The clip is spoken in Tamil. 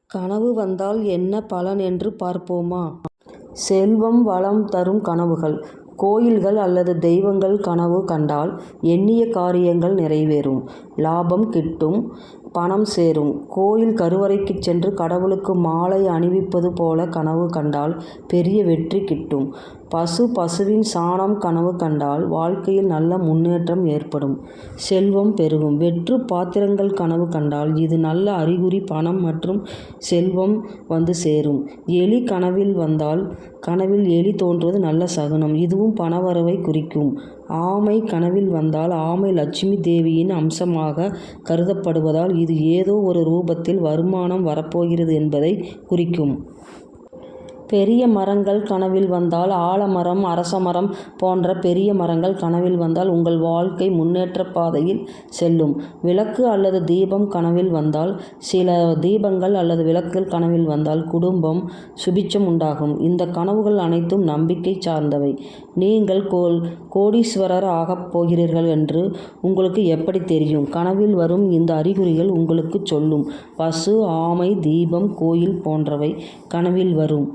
கனவு வந்தால் என்ன பலன் என்று பார்ப்போமா? செல்வம் வளம் தரும் கனவுகள். கோயில்கள் அல்லது தெய்வங்கள் கனவு கண்டால் எண்ணிய காரியங்கள் நிறைவேறும், லாபம் கிட்டும், பணம் சேரும். கோயில் கருவறைக்கு சென்று கடவுளுக்கு மாலை அணிவிப்பது போல கனவு கண்டால் பெரிய வெற்றி கிட்டும். பசுவின் சாணம் கனவு கண்டால் வாழ்க்கையில் நல்ல முன்னேற்றம் ஏற்படும், செல்வம் பெருகும். வெற்று பாத்திரங்கள் கனவு கண்டால் இது நல்ல அறிகுறி, பணம் மற்றும் செல்வம் வந்து சேரும். எலி கனவில் வந்தால் கனவில் எலி தோன்றுவது நல்ல சகுனம், இதுவும் பணவரவை குறிக்கும். ஆமை கனவில் வந்தால் ஆமை லட்சுமி தேவியின் அம்சமாக கருதப்படுவதால் இது ஏதோ ஒரு ரூபத்தில் வருமானம் வரப்போகிறது என்பதை குறிக்கும். பெரிய மரங்கள் கனவில் வந்தால் ஆலமரம், அரசமரம் போன்ற பெரிய மரங்கள் கனவில் வந்தால் உங்கள் வாழ்க்கை முன்னேற்ற பாதையில் செல்லும். விளக்கு அல்லது தீபம் கனவில் வந்தால் சில தீபங்கள் அல்லது விளக்குகள் கனவில் வந்தால் குடும்பம் சுபிட்சம் உண்டாகும். இந்த கனவுகள் அனைத்தும் நம்பிக்கை சார்ந்தவை. நீங்கள் கோடீஸ்வரர் ஆகப் போகிறீர்கள் என்று உங்களுக்கு எப்படி தெரியும்? கனவில் வரும் இந்த அறிகுறிகள் உங்களுக்கு சொல்லும். பசு, ஆமை, தீபம், கோயில் போன்றவை கனவில் வரும்